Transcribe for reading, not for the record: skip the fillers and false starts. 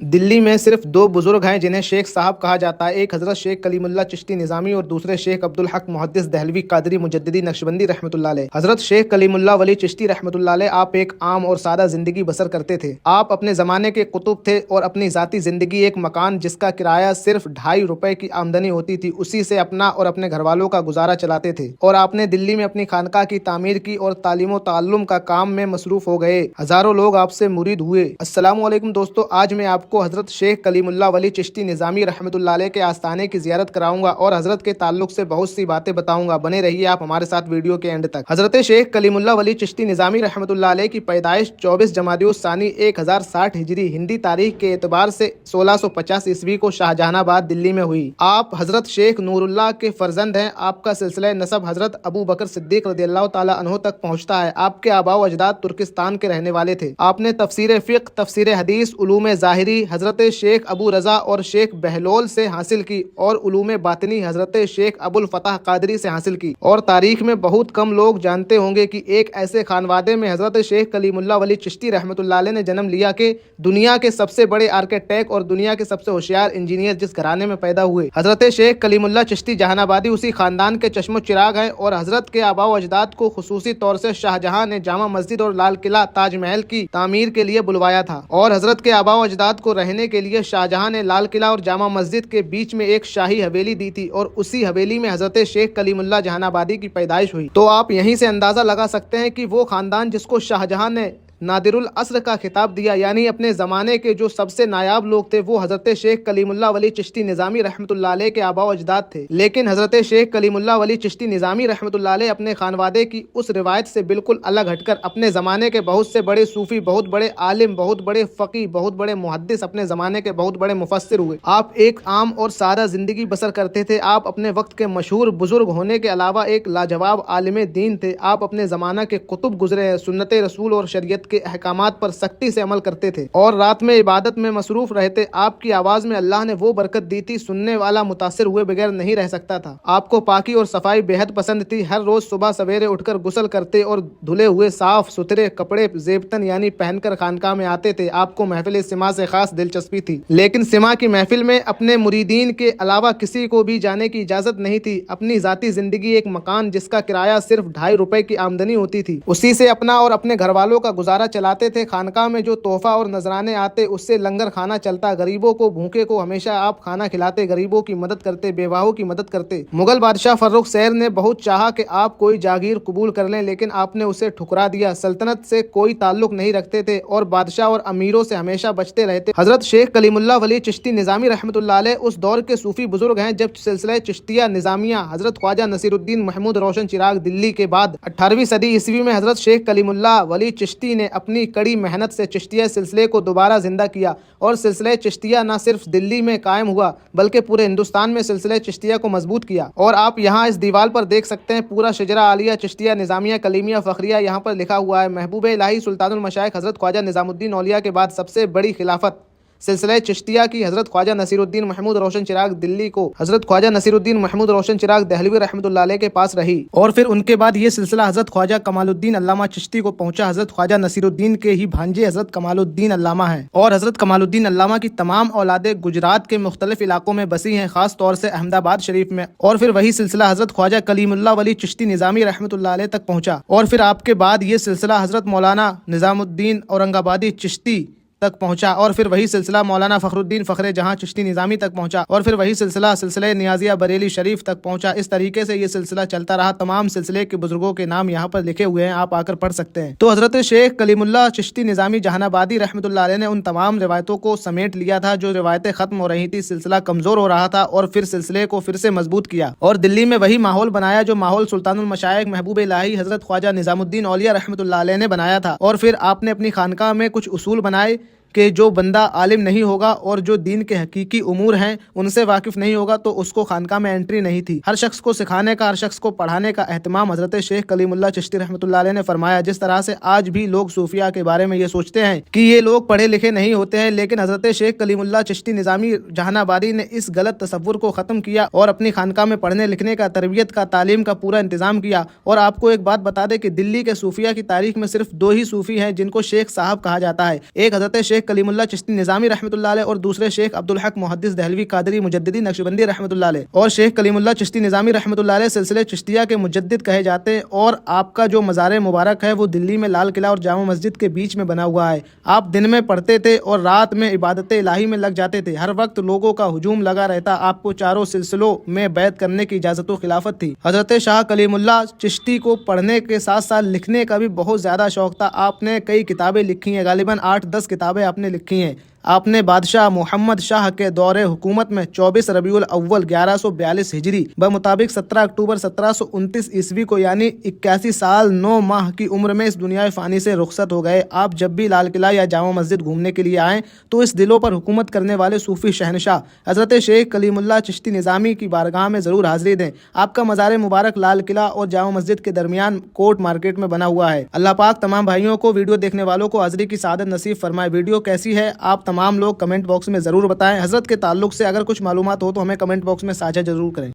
दिल्ली में सिर्फ दो बुजुर्ग हैं जिन्हें शेख साहब कहा जाता है। एक हज़रत शेख कलीमुल्लाह चिश्ती निज़ामी और दूसरे शेख अब्दुल हक मुहद्दिस दहलवी कादरी मुजद्दिदी नक्शबंदी रहमतुल्लाह अलैह। हज़रत शेख कलीमुल्लाह वली चिश्ती रहमतुल्लाह अलैह आप एक आम और सादा जिंदगी बसर करते थे। आप अपने ज़माने के कुतुब थे और अपनी ज़ाती ज़िंदगी एक मकान जिसका किराया सिर्फ ₹2.5 की आमदनी होती थी, उसी से अपना और अपने घर वालों का गुजारा चलाते थे। और आपने दिल्ली में अपनी खानका की तामीर की और तालीम व ताल्लुम का काम में मसरूफ हो गए। हज़ारों लोग आपसे मुरीद हुए। अस्सलामु अलैकुम दोस्तों, आज मैं आपको हज़रत शेख कलीमुल्लाह वली चिश्ती निज़ामी रहमतुल्लाह अलैह के आस्थाने की ज़ियारत कराऊंगा और हज़रत के ताल्लुक से बहुत सी बातें बताऊंगा। बने रहिए आप हमारे साथ वीडियो के एंड तक। हज़रत शेख कलीमुल्लाह वली चिश्ती निज़ामी रहमतुल्लाह अलैह की पैदाइश 24 जमादियुस्सानी 1060 हिजरी हिंदी तारीख के एतबार से 1650 ईस्वी को शाहजहानाबाद दिल्ली में हुई। आप हज़रत शेख नूरुल्लाह के फर्जंद हैं। आपका सिलसिला नसब हज़रत अबू बकर सिद्दीक रज़ियल्लाहु ताला अन्हु तक पहुँचता है। आपके आबाओ अजदाद तुर्किस्तान के रहने वाले थे। आपने तफसीर फ़िक़्ह, तफसीर हदीस, उलूम ज़ाहिरी हज़रत शेख अबू रज़ा और शेख बहलोल से हासिल की और उलूम बातिनी हज़रत शेख अबुल फ़तह कादरी से हासिल की। और तारीख में बहुत कम लोग जानते होंगे कि एक ऐसे खानवादे में हज़रत शेख कलीमुल्लाह वली चिश्ती रहमतुल्लाह अलैह ने जन्म लिया कि दुनिया के सबसे बड़े आर्किटेक्ट और दुनिया के सबसे होशियार इंजीनियर जिस घराने में पैदा हुए। हज़रत शेख कलीमुल्लाह चिश्ती जहानाबादी उसी खानदान के चश्मो चिराग हैं और हज़रत के आबाओ अजदाद को खुसूसी तौर से शाहजहां ने जामा मस्जिद और लाल किला ताजमहल की तामीर के लिए बुलवाया था। और हज़रत के आबाओ अजदाद को रहने के लिए शाहजहां ने लाल किला और जामा मस्जिद के बीच में एक शाही हवेली दी थी और उसी हवेली में हज़रत शेख कलीमुल्लाह जहानाबादी की पैदाइश हुई। तो आप यहीं से अंदाज़ा लगा सकते हैं कि वो खानदान जिसको शाहजहां ने नादिरुल अस्र का खिताब दिया, यानी अपने ज़माने के जो सबसे नायाब लोग थे, वो हज़रत शेख कलीमुल्लाह वली चिश्ती निज़ामी रहमतुल्लाह अलैह के आबाओ अजदाद थे। लेकिन हज़रत शेख कलीमुल्लाह वली चिश्ती निज़ामी रहमतुल्लाह अलैह अपने खानवादे की उस रिवायत से बिल्कुल अलग हटकर अपने ज़माने के बहुत से बड़े सूफ़ी, बहुत बड़े आलिम, बहुत बड़े फ़क़ी, बहुत बड़े मुहद्दिस, अपने ज़माने के बहुत बड़े मुफस्सिर हुए। आप एक आम और सादा ज़िंदगी बसर करते थे। आप अपने वक्त के मशहूर बुज़ुर्ग होने के अलावा एक लाजवाब आलिम दीन थे। आप अपने ज़माना के कुतुब गुजरे हैं। सुन्नत रसूल और शरीयत के अहकामात पर सख्ती से अमल करते थे और रात में इबादत में मसरूफ रहते। आपकी आवाज़ में अल्लाह ने वो बरकत दी थी, सुनने वाला मुतासिर हुए बगैर नहीं रह सकता था। आपको पाकी और सफाई बेहद पसंद थी। हर रोज़ सुबह सवेरे उठकर गुस्ल करते और धुले हुए साफ सुथरे कपड़े ज़ेबतन यानी पहनकर खानका में आते थे। आपको महफिल सिमा से खास दिलचस्पी थी, लेकिन सिमा की महफिल में अपने मुरीदीन के अलावा किसी को भी जाने की इजाज़त नहीं थी। अपनी ज़ाती ज़िंदगी एक मकान जिसका किराया सिर्फ ₹2.5 की आमदनी होती थी, उसी से अपना और अपने घर वालों का गुजारा चलाते थे। खानका में जो तोहफा और नजराने आते उससे लंगर खाना चलता। गरीबों को, भूखे को हमेशा आप खाना खिलाते, गरीबों की मदद करते, बेवाहों की मदद करते। मुगल बादशाह फर्रुख सैर ने बहुत चाहा कि आप कोई जागीर कबूल कर लें, लेकिन आपने उसे ठुकरा दिया। सल्तनत से कोई ताल्लुक नहीं रखते थे और बादशाह और अमीरों से हमेशा बचते रहते। हजरत शेख कलीमुल्लाह वली चिश्ती निज़ामी रहमतुल्लाह अलैह उस दौर के सूफी बुजुर्ग हैं जब सिलसिला चिश्तिया निज़ामिया हजरत ख्वाजा नसीरुद्दीन महमूद रोशन चिराग दिल्ली के बाद 18वीं सदी ईस्वी में हजरत शेख कलीमुल्लाह वली चिश्ती ने अपनी कड़ी मेहनत से चिश्तिया सिलसिले को दोबारा जिंदा किया। और सिलसिला चिश्तिया न सिर्फ दिल्ली में कायम हुआ बल्कि पूरे हिंदुस्तान में सिलसिला चिश्तिया को मजबूत किया। और आप यहाँ इस दीवार पर देख सकते हैं पूरा शजरा आलिया चिश्तिया निज़ामिया कलीमिया फ़खरिया यहाँ पर लिखा हुआ है। महबूब इलाही सुल्तानुल मशाइख हजरत ख्वाजा निज़ामुद्दीन औलिया के बाद सबसे बड़ी खिलाफत सिलसिला चिश्तिया की हजरत ख्वाजा नसीरुद्दीन महमूद रोशन चिराग दिल्ली को हजरत ख्वाजा नसीरुद्दीन महमूद रोशन चिराग दहलवी रहमतुल्लाह अलैह के पास रही। और फिर उनके बाद ये सिलसिला हजरत ख्वाजा कमालुद्दीन अल्लामा चिश्ती को पहुंचा। हजरत ख्वाजा नसीरुद्दीन के ही भांजे हजरत कमालुद्दीन अल्लामा हैं और हजरत कमालुद्दीन अल्लामा की तमाम औलादे गुजरात के मुख्तलिफ इलाकों में बसी हैं, खास तौर से अहमदाबाद शरीफ में। और फिर वही सिलसिला हजरत ख्वाजा कलीमुल्लाह वली चिश्ती निज़ामी रहमतुल्लाह अलैह तक पहुंचा। और फिर आपके बाद ये सिलसिला हजरत मौलाना निज़ामुद्दीन औरंगाबादी चिश्ती तक पहुंचा। और फिर वही सिलसिला मौलाना फ़खरुद्दीन फ़खरे जहां चिश्ती निज़ामी तक पहुंचा। और फिर वही सिलसिला सिलसिला नियाज़िया बरेली शरीफ तक पहुंचा। इस तरीके से ये सिलसिला चलता रहा। तमाम सिलसिले के बुजुर्गों के नाम यहाँ पर लिखे हुए हैं, आप आकर पढ़ सकते हैं। तो हज़रत शेख कलीमुल्लाह चिश्ती निज़ामी जहानाबादी रहमतुल्लाह अलैह ने उन तमाम रिवायतों को समेट लिया था जो रिवायतें ख़त्म हो रही थी, सिलसिला कमज़ोर हो रहा था, और फिर सिलसिले को फिर से मजबूत किया और दिल्ली में वही माहौल बनाया जो माहौल सुल्तानुल मशाइख महबूब इलाही हज़रत ख्वाजा निज़ामुद्दीन औलिया रहमतुल्लाह अलैह ने बनाया था। और फिर आपने अपनी खानकाह में कुछ उसूल बनाए कि जो बंदा आलिम नहीं होगा और जो दीन के हकीकी उमूर हैं उनसे वाकिफ़ नहीं होगा तो उसको खानका में एंट्री नहीं थी। हर शख्स को सिखाने का, हर शख्स को पढ़ाने का एहतमाम हज़रत शेख कलीमुल्लाह चिश्ती रहमतुल्लाह अलैह ने फरमाया। जिस तरह से आज भी लोग सूफिया के बारे में ये सोचते हैं कि ये लोग पढ़े लिखे नहीं होते हैं, लेकिन हज़रत शेख कलीमुल्लाह चिश्ती निज़ामी जहानाबादी ने इस गलत तसव्वुर को ख़त्म किया और अपनी खानका में पढ़ने लिखने का, तरबियत का, तालीम का पूरा इंतज़ाम किया। और आपको एक बात बता दें कि दिल्ली के सूफिया की तारीख में सिर्फ दो ही सूफ़ी हैं जिनको शेख साहब कहा जाता है। एक हज़रत शेख शेख कलीमुल्ला चिश्ती निज़ामी रहमतुल्लाह अलैह और दूसरे शेख अब्दुल हक मुहद्दिस दहलवी कादरी मुजद्दिदी नक्शबंदी रहमतुल्लाह अलैह। और शेख कलीमुल्ला चिश्ती निज़ामी रहमतुल्लाह अलैह सिलसिले चिश्तिया के मुजद्दिद कहे जाते हैं। और आपका जो मज़ार मुबारक है वो दिल्ली में लाल किला और जामा मस्जिद के बीच में बना हुआ है। आप दिन में पढ़ते थे और रात में इबादत इलाही में लग जाते थे। हर वक्त लोगों का हुजूम लगा रहता। आपको चारों सिलसिलों में बैत करने की इजाज़त व खिलाफत थी। हज़रत शाह कलीमुल्ला चिश्ती को पढ़ने के साथ साथ लिखने का भी बहुत ज़्यादा शौक़ था। आपने कई किताबें लिखी हैं, गालिबन 8-10 किताबें आपने लिखी हैं। आपने बादशाह मोहम्मद शाह के दौरे हुकूमत में 24 रबीउल अव्वल 1142 हिजरी मुताबिक 17 अक्टूबर 1729 ईस्वी को यानी 81 साल 9 माह की उम्र में इस दुनिया फ़ानी से रुखसत हो गए। आप जब भी लाल किला या जामा मस्जिद घूमने के लिए आएँ तो इस दिलों पर हुकूमत करने वाले सूफ़ी शहनशाह हज़रत शेख कलीमुल्ला चिश्ती निज़ामी की बारगाह में ज़रूर हाज़िरी दें। आपका मज़ार मुबारक लाल किला और जामा मस्जिद के दरमियान कोर्ट मार्केट में बना हुआ है। अल्लाह पाक तमाम भाइयों को, वीडियो देखने वालों को हाज़िरी की सादत नसीब फरमाए। वीडियो कैसी है आप तमाम लोग कमेंट बॉक्स में ज़रूर बताएं। हज़रत के ताल्लुक़ से अगर कुछ मालूमात हो तो हमें कमेंट बॉक्स में साझा ज़रूर करें।